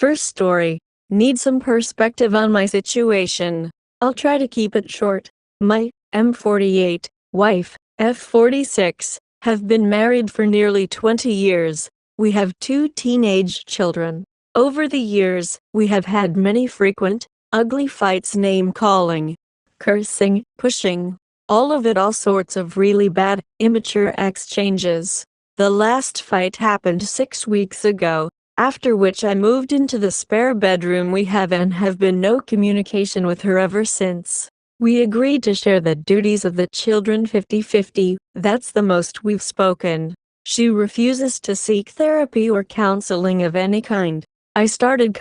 First story. Need some perspective on my situation. I'll try to keep it short. My M48 wife, F46, have been married for nearly 20 years. We have 2 teenage children. Over the years, we have had many frequent, ugly fights, name-calling, cursing, pushing, all sorts of really bad, immature exchanges. The last fight happened 6 weeks ago, after which I moved into the spare bedroom we have and have been no communication with her ever since. We agreed to share the duties of the children 50-50, that's the most we've spoken. She refuses to seek therapy or counseling of any kind. I started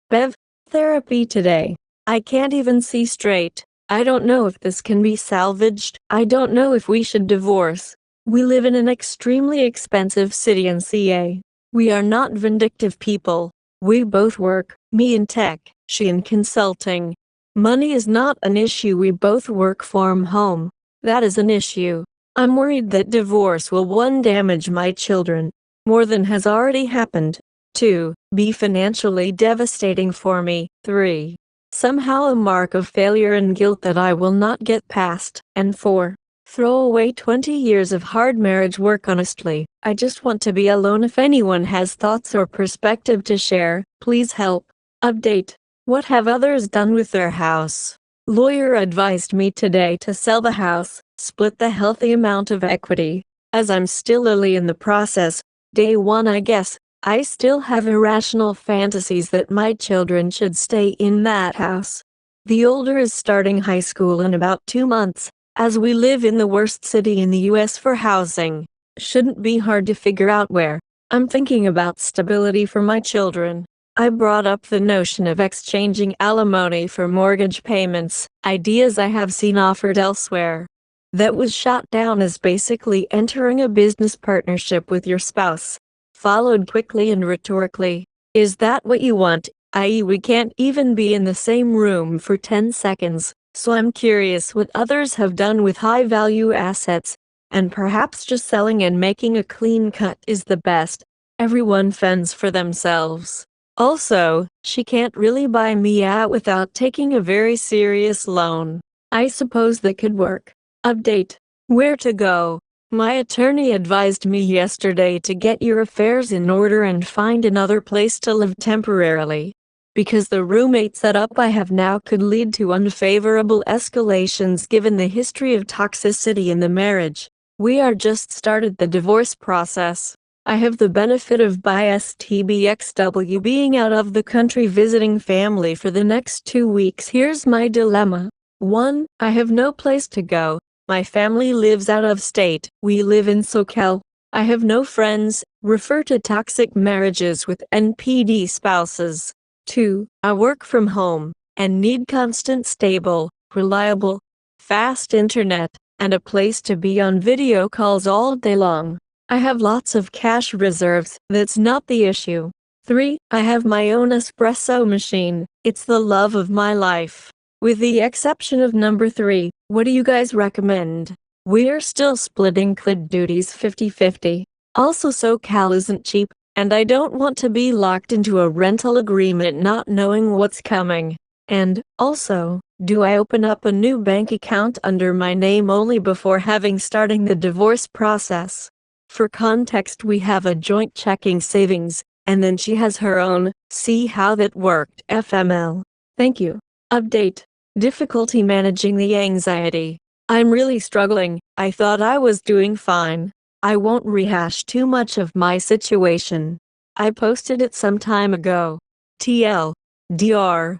Bev therapy today. I can't even see straight. I don't know if this can be salvaged. I don't know if we should divorce. We live in an extremely expensive city in CA. We are not vindictive people. We both work, me in tech, she in consulting. Money is not an issue. We both work from home. That is an issue. I'm worried that divorce will 1. Damage my children more than has already happened. 2. Be financially devastating for me. 3. Somehow a mark of failure and guilt that I will not get past. And 4. Throw away 20 years of hard marriage work. Honestly, I just want to be alone. If anyone has thoughts or perspective to share, please help. Update. What have others done with their house? Lawyer advised me today to sell the house, split the healthy amount of equity. As I'm still early in the process, day 1 I guess, I still have irrational fantasies that my children should stay in that house. The older is starting high school in about 2 months. As we live in the worst city in the US for housing, shouldn't be hard to figure out where. I'm thinking about stability for my children. I brought up the notion of exchanging alimony for mortgage payments, ideas I have seen offered elsewhere. That was shot down as basically entering a business partnership with your spouse. Followed quickly and rhetorically, is that what you want? I.e., we can't even be in the same room for 10 seconds. So I'm curious what others have done with high-value assets, and perhaps just selling and making a clean cut is the best. Everyone fends for themselves. Also, she can't really buy me out without taking a very serious loan. I suppose that could work. Update. Where to go? My attorney advised me yesterday to get your affairs in order and find another place to live temporarily. Because the roommate setup I have now could lead to unfavorable escalations given the history of toxicity in the marriage. We are just started the divorce process. I have the benefit of bias TBXW being out of the country visiting family for the next 2 weeks. Here's my dilemma. 1. I have no place to go. My family lives out of state. We live in SoCal. I have no friends. Refer to toxic marriages with NPD spouses. 2. I work from home, and need constant stable, reliable, fast internet, and a place to be on video calls all day long. I have lots of cash reserves, that's not the issue. 3. I have my own espresso machine, it's the love of my life. With the exception of number 3, what do you guys recommend? We're still splitting kid duties 50-50. Also SoCal isn't cheap. And I don't want to be locked into a rental agreement not knowing what's coming. And, also, do I open up a new bank account under my name only before starting the divorce process? For context, we have a joint checking savings, and then she has her own. See how that worked. FML. Thank you. Update. Difficulty managing the anxiety. I'm really struggling. I thought I was doing fine. I won't rehash too much of my situation. I posted it some time ago. TLDR.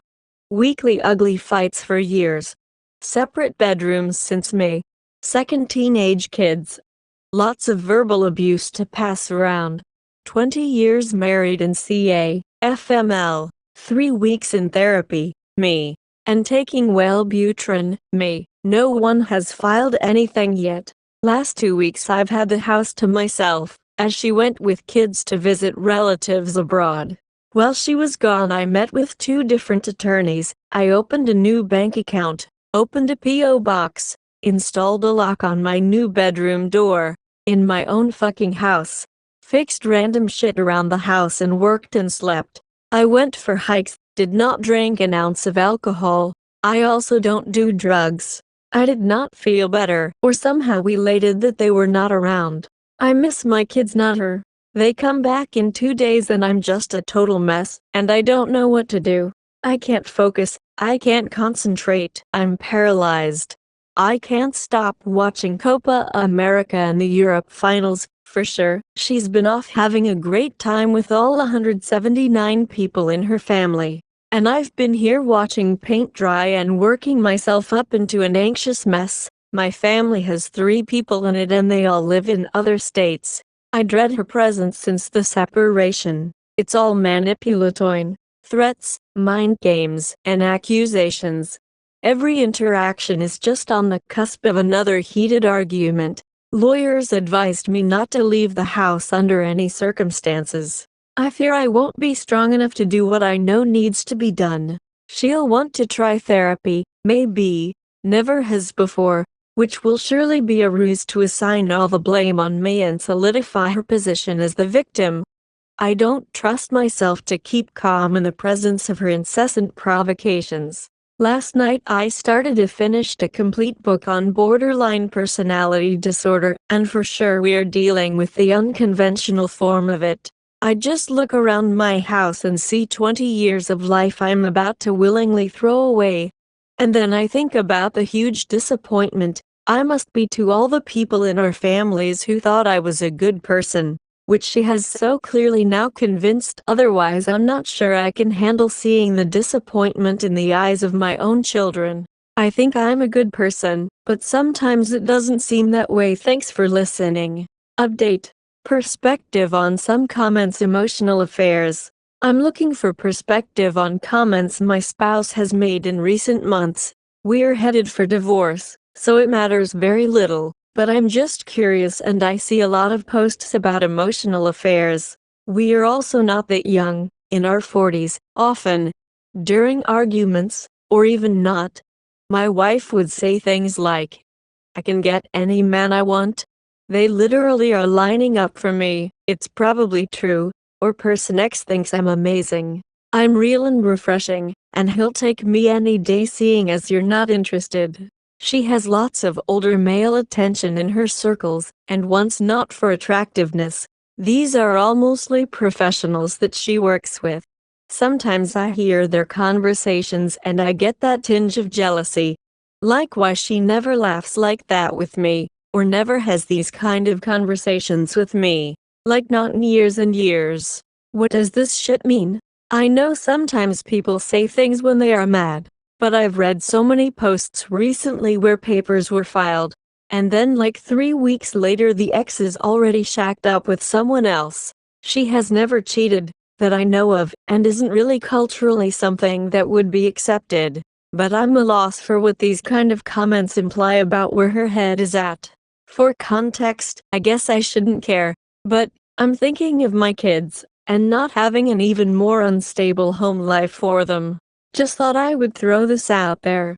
Weekly ugly fights for years. Separate bedrooms since May. Second teenage kids. Lots of verbal abuse to pass around. 20 years married in CA, FML. 3 weeks in therapy, me. And taking Wellbutrin, me. No one has filed anything yet. Last 2 weeks I've had the house to myself, as she went with kids to visit relatives abroad. While she was gone I met with 2 different attorneys, I opened a new bank account, opened a P.O. box, installed a lock on my new bedroom door, in my own fucking house, fixed random shit around the house and worked and slept. I went for hikes, did not drink an ounce of alcohol. I also don't do drugs. I did not feel better or somehow elated that they were not around. I miss my kids, not her. They come back in 2 days and I'm just a total mess, and I don't know what to do. I can't focus, I can't concentrate, I'm paralyzed. I can't stop watching Copa America and the Europe finals, for sure. She's been off having a great time with all 179 people in her family. And I've been here watching paint dry and working myself up into an anxious mess. My family has 3 people in it and they all live in other states. I dread her presence since the separation. It's all manipulatory. Threats, mind games, and accusations. Every interaction is just on the cusp of another heated argument. Lawyers advised me not to leave the house under any circumstances. I fear I won't be strong enough to do what I know needs to be done. She'll want to try therapy, maybe, never has before, which will surely be a ruse to assign all the blame on me and solidify her position as the victim. I don't trust myself to keep calm in the presence of her incessant provocations. Last night I started to finish a complete book on borderline personality disorder, and for sure we are dealing with the unconventional form of it. I just look around my house and see 20 years of life I'm about to willingly throw away. And then I think about the huge disappointment I must be to all the people in our families who thought I was a good person, which she has so clearly now convinced otherwise. I'm not sure I can handle seeing the disappointment in the eyes of my own children. I think I'm a good person, but sometimes it doesn't seem that way. Thanks for listening. Update. Perspective on some comments. Emotional affairs. I'm looking for perspective on comments my spouse has made in recent months. We're headed for divorce, so it matters very little, but I'm just curious and I see a lot of posts about emotional affairs. We're also not that young, in our 40s, often. During arguments, or even not, my wife would say things like, "I can get any man I want. They literally are lining up for me, it's probably true," or "Person X thinks I'm amazing. I'm real and refreshing, and he'll take me any day, seeing as you're not interested." She has lots of older male attention in her circles, and wants not for attractiveness. These are all mostly professionals that she works with. Sometimes I hear their conversations and I get that tinge of jealousy. Like why she never laughs like that with me, or never has these kind of conversations with me. Like not in years and years. What does this shit mean? I know sometimes people say things when they are mad, but I've read so many posts recently where papers were filed, and then like 3 weeks later the ex is already shacked up with someone else. She has never cheated, that I know of, and isn't really culturally something that would be accepted. But I'm a loss for what these kind of comments imply about where her head is at. For context, I guess I shouldn't care, but I'm thinking of my kids, and not having an even more unstable home life for them. Just thought I would throw this out there.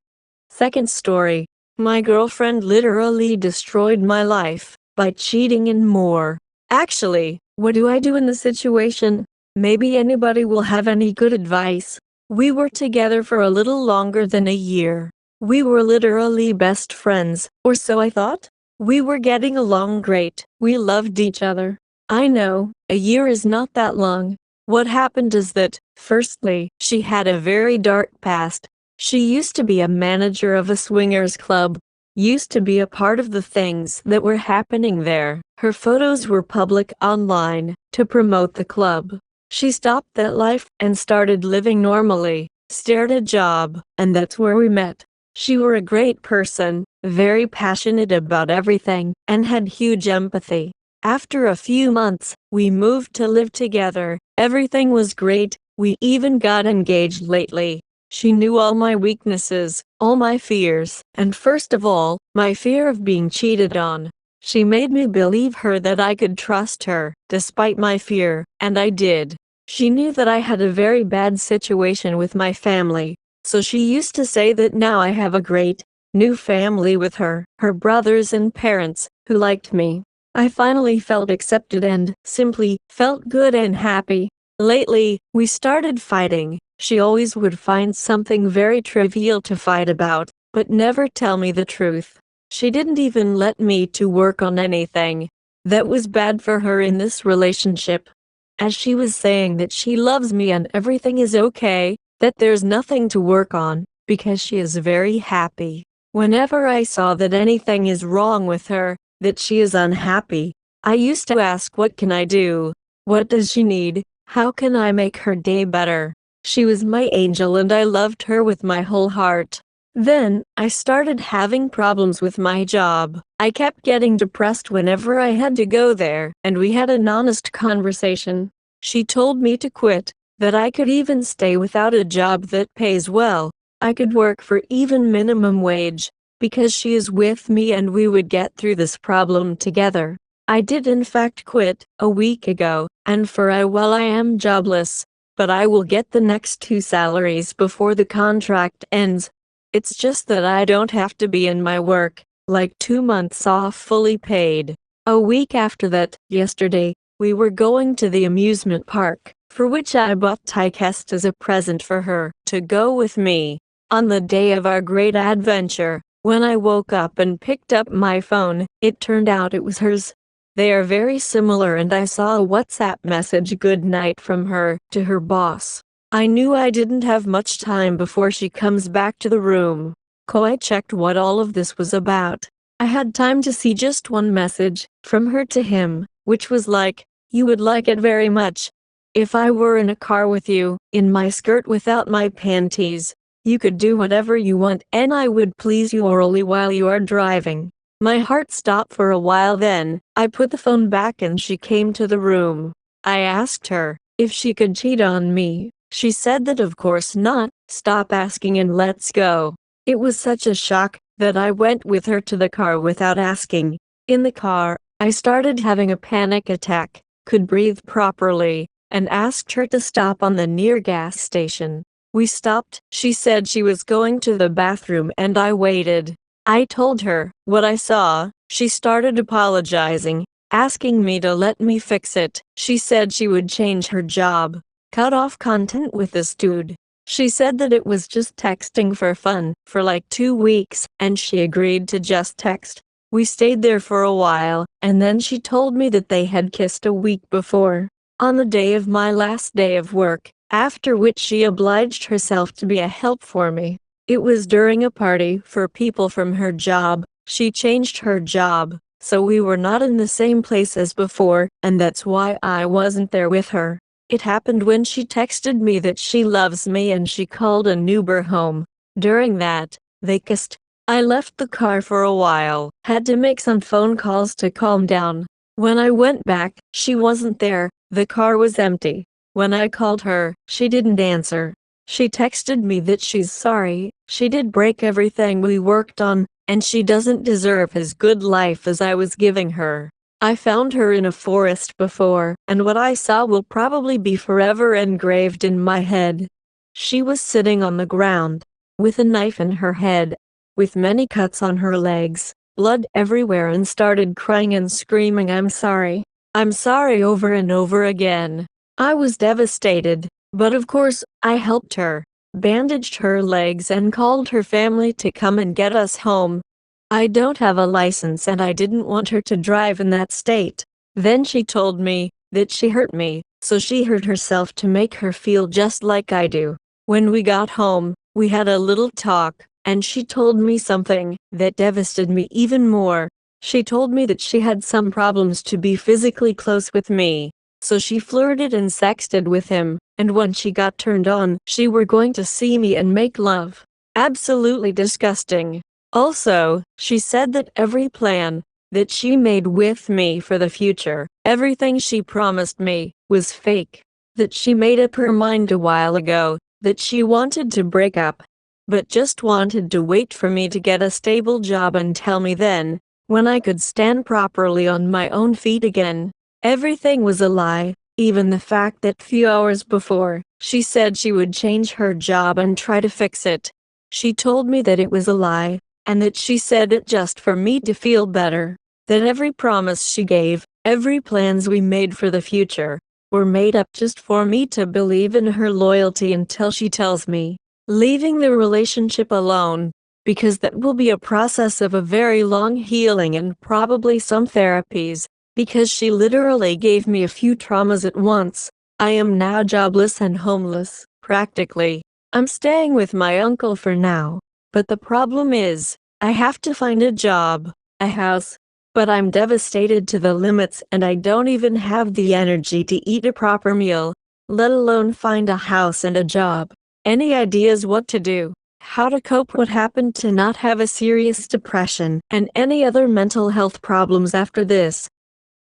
Second story. My girlfriend literally destroyed my life by cheating and more. Actually, what do I do in the situation? Maybe anybody will have any good advice. We were together for a little longer than a year. We were literally best friends, or so I thought. We were getting along great. We loved each other. I know, a year is not that long. What happened is that, firstly, she had a very dark past. She used to be a manager of a swingers club. Used to be a part of the things that were happening there. Her photos were public online to promote the club. She stopped that life and started living normally, started a job, and that's where we met. She were a great person, very passionate about everything, and had huge empathy. After a few months, we moved to live together. Everything was great. We even got engaged lately. She knew all my weaknesses, all my fears, and first of all, my fear of being cheated on. She made me believe her that I could trust her, despite my fear, and I did. She knew that I had a very bad situation with my family, so she used to say that now I have a great, new family with her, her brothers and parents, who liked me. I finally felt accepted and, simply, felt good and happy. Lately, we started fighting. She always would find something very trivial to fight about, but never tell me the truth. She didn't even let me to work on anything. That was bad for her in this relationship. As she was saying that she loves me and everything is okay, that there's nothing to work on, because she is very happy. Whenever I saw that anything is wrong with her, that she is unhappy, I used to ask, what can I do? What does she need? How can I make her day better? She was my angel and I loved her with my whole heart. Then, I started having problems with my job. I kept getting depressed whenever I had to go there, and we had an honest conversation. She told me to quit, that I could even stay without a job that pays well. I could work for even minimum wage, because she is with me and we would get through this problem together. I did in fact quit a week ago, and for a while I am jobless, but I will get the next 2 salaries before the contract ends. It's just that I don't have to be in my work, like 2 months off fully paid. A week after that, yesterday, we were going to the amusement park, for which I bought Tyquest as a present for her, to go with me. On the day of our great adventure, when I woke up and picked up my phone, it turned out it was hers. They are very similar and I saw a WhatsApp message good night from her to her boss. I knew I didn't have much time before she comes back to the room. I checked what all of this was about. I had time to see just one message, from her to him, which was like, "You would like it very much. If I were in a car with you, in my skirt without my panties, you could do whatever you want and I would please you orally while you are driving." My heart stopped for a while, then I put the phone back and she came to the room. I asked her if she could cheat on me. She said that of course not. Stop asking and let's go. It was such a shock that I went with her to the car without asking. In the car, I started having a panic attack, could breathe properly, and asked her to stop on the near gas station. We stopped. She said she was going to the bathroom and I waited. I told her what I saw. She started apologizing, asking me to let me fix it. She said she would change her job, cut off content with this dude. She said that it was just texting for fun for like 2 weeks, and she agreed to just text. We stayed there for a while, and then she told me that they had kissed a week before, on the day of my last day of work, after which she obliged herself to be a help for me. It was during a party for people from her job. She changed her job, so we were not in the same place as before, and that's why I wasn't there with her. It happened when she texted me that she loves me and she called an Uber home. During that, they kissed. I left the car for a while, had to make some phone calls to calm down. When I went back, she wasn't there, the car was empty. When I called her, she didn't answer. She texted me that she's sorry, she did break everything we worked on, and she doesn't deserve as good life as I was giving her. I found her in a forest before, and what I saw will probably be forever engraved in my head. She was sitting on the ground, with a knife in her head, with many cuts on her legs, blood everywhere, and started crying and screaming, I'm sorry, over and over again. I was devastated, but of course, I helped her, bandaged her legs and called her family to come and get us home. I don't have a license and I didn't want her to drive in that state. Then she told me that she hurt me, so she hurt herself to make her feel just like I do. When we got home, we had a little talk, and she told me something that devastated me even more. She told me that she had some problems to be physically close with me, so she flirted and sexted with him, and when she got turned on, she were going to see me and make love. Absolutely disgusting. Also, she said that every plan that she made with me for the future, everything she promised me, was fake. That she made up her mind a while ago, that she wanted to break up, but just wanted to wait for me to get a stable job and tell me then, when I could stand properly on my own feet again. Everything was a lie, even the fact that few hours before, she said she would change her job and try to fix it. She told me that it was a lie, and that she said it just for me to feel better. That every promise she gave, every plans we made for the future, were made up just for me to believe in her loyalty until she tells me, leaving the relationship alone, because that will be a process of a very long healing and probably some therapies, because she literally gave me a few traumas at once. I am now jobless and homeless, practically. I'm staying with my uncle for now, but the problem is, I have to find a job, a house, but I'm devastated to the limits and I don't even have the energy to eat a proper meal, let alone find a house and a job. Any ideas what to do? How to cope? What happened to not have a serious depression and any other mental health problems after this?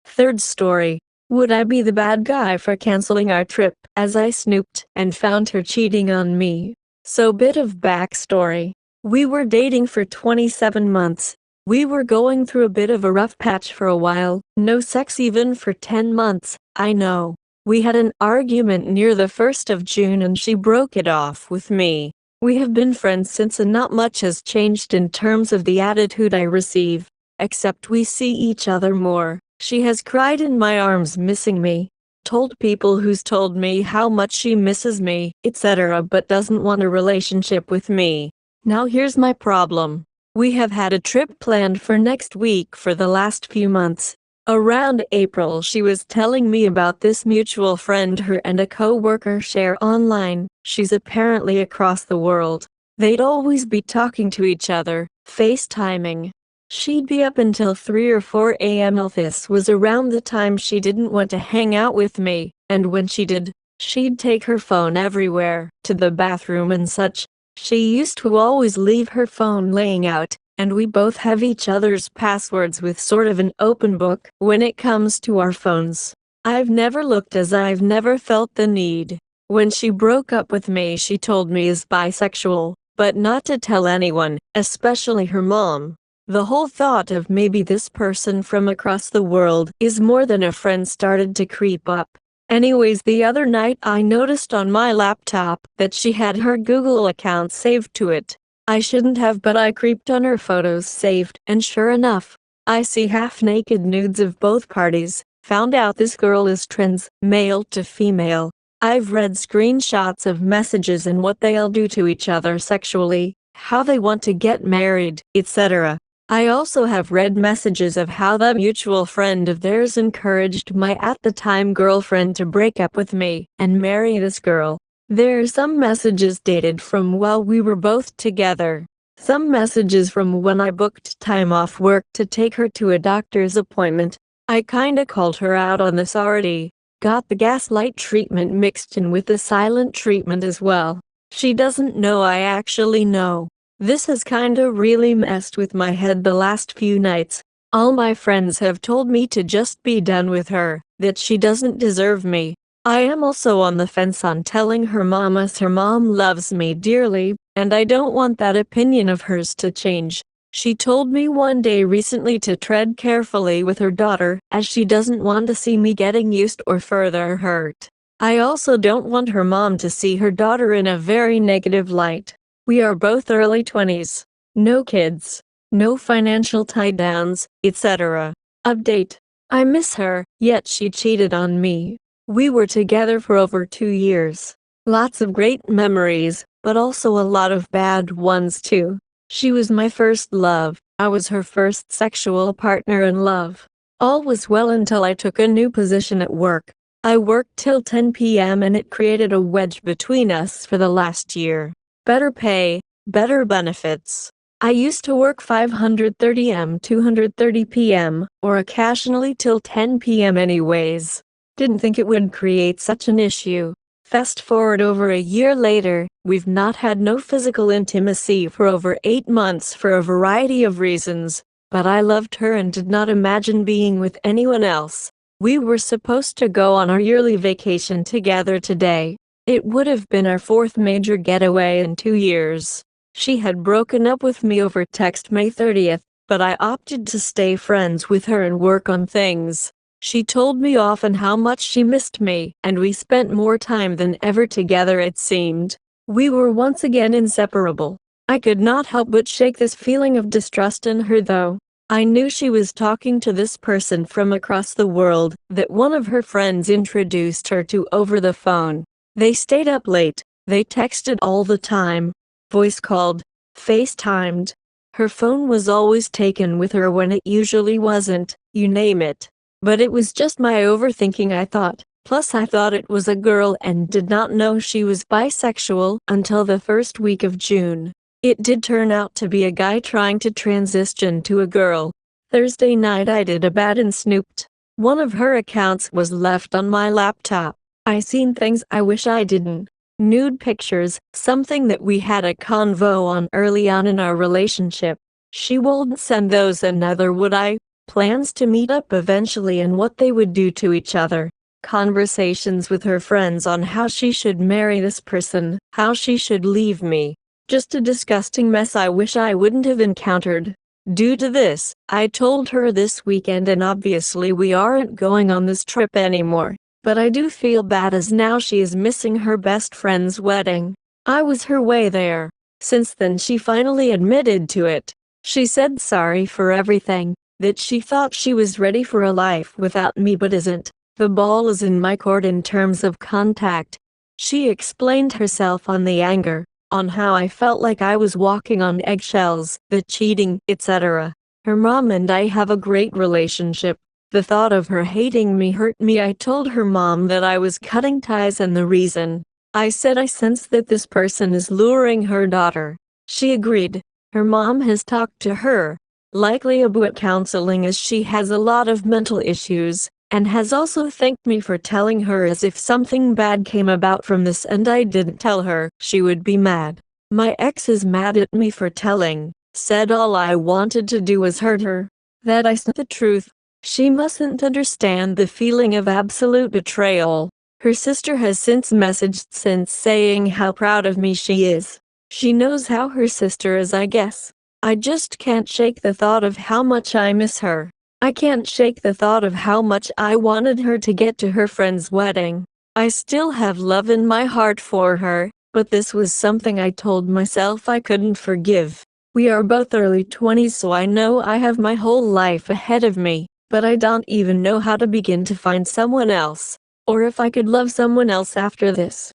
Third story. Would I be the bad guy for canceling our trip as I snooped and found her cheating on me? So bit of backstory. We were dating for 27 months. We were going through a bit of a rough patch for a while. No sex even for 10 months. I know. We had an argument near the 1st of June and she broke it off with me. We have been friends since and not much has changed in terms of the attitude I receive, except we see each other more. She has cried in my arms missing me, told people who's told me how much she misses me, etc. but doesn't want a relationship with me. Now here's my problem. We have had a trip planned for next week for the last few months. Around April she was telling me about this mutual friend her and a co-worker share online. She's apparently across the world. They'd always be talking to each other, FaceTiming. She'd be up until 3 or 4 a.m. This was around the time she didn't want to hang out with me, and when she did, she'd take her phone everywhere, to the bathroom and such. She used to always leave her phone laying out, and we both have each other's passwords with sort of an open book when it comes to our phones. I've never looked as I've never felt the need. When she broke up with me she told me is bisexual, but not to tell anyone, especially her mom. The whole thought of maybe this person from across the world is more than a friend started to creep up. Anyways, the other night I noticed on my laptop that she had her Google account saved to it. I shouldn't have, but I creeped on her photos saved, and sure enough, I see half-naked nudes of both parties. Found out this girl is trans, male to female. I've read screenshots of messages and what they'll do to each other sexually, how they want to get married, etc. I also have read messages of how that mutual friend of theirs encouraged my at-the-time girlfriend to break up with me and marry this girl. There are some messages dated from while we were both together. Some messages from when I booked time off work to take her to a doctor's appointment. I kinda called her out on this already. Got the gaslight treatment mixed in with the silent treatment as well. She doesn't know I actually know. This has kinda really messed with my head the last few nights. All my friends have told me to just be done with her, that she doesn't deserve me. I am also on the fence on telling her mom, as her mom loves me dearly, and I don't want that opinion of hers to change. She told me one day recently to tread carefully with her daughter, as she doesn't want to see me getting used or further hurt. I also don't want her mom to see her daughter in a very negative light. We are both early 20s. No kids. No financial tie-downs, etc. Update. I miss her, yet she cheated on me. We were together for over 2 years. Lots of great memories, but also a lot of bad ones too. She was my first love. I was her first sexual partner in love. All was well until I took a new position at work. I worked till 10 p.m. and it created a wedge between us for the last year. Better pay, better benefits. I used to work 5:30 am 2:30 p.m. or occasionally till 10 p.m. anyways. Didn't think it would create such an issue. Fast forward over a year later, we've not had no physical intimacy for over 8 months for a variety of reasons, but I loved her and did not imagine being with anyone else. We were supposed to go on our yearly vacation together today. It would have been our 4th major getaway in 2 years. She had broken up with me over text May 30th, but I opted to stay friends with her and work on things. She told me often how much she missed me, and we spent more time than ever together it seemed. We were once again inseparable. I could not help but shake this feeling of distrust in her though. I knew she was talking to this person from across the world that one of her friends introduced her to over the phone. They stayed up late, they texted all the time, voice called, FaceTimed. Her phone was always taken with her when it usually wasn't, you name it. But it was just my overthinking, I thought. Plus I thought it was a girl and did not know she was bisexual until the first week of June. It did turn out to be a guy trying to transition to a girl. Thursday night I did a bad and snooped. One of her accounts was left on my laptop. I seen things I wish I didn't. Nude pictures, something that we had a convo on early on in our relationship. She won't send those and neither would I. Plans to meet up eventually and what they would do to each other. Conversations with her friends on how she should marry this person, how she should leave me. Just a disgusting mess I wish I wouldn't have encountered. Due to this, I told her this weekend and obviously we aren't going on this trip anymore. But I do feel bad as now she is missing her best friend's wedding. I was her way there. Since then she finally admitted to it. She said sorry for everything, that she thought she was ready for a life without me but isn't. The ball is in my court in terms of contact. She explained herself on the anger, on how I felt like I was walking on eggshells, the cheating, etc. Her mom and I have a great relationship. The thought of her hating me hurt me. I told her mom that I was cutting ties and the reason. I said I sense that this person is luring her daughter. She agreed. Her mom has talked to her, likely about counseling as she has a lot of mental issues, and has also thanked me for telling her as if something bad came about from this and I didn't tell her, she would be mad. My ex is mad at me for telling, said all I wanted to do was hurt her. That I said the truth. She mustn't understand the feeling of absolute betrayal. Her sister has since messaged since saying how proud of me she is. She knows how her sister is, I guess. I just can't shake the thought of how much I miss her. I can't shake the thought of how much I wanted her to get to her friend's wedding. I still have love in my heart for her, but this was something I told myself I couldn't forgive. We are both early 20s, so I know I have my whole life ahead of me, but I don't even know how to begin to find someone else, or if I could love someone else after this.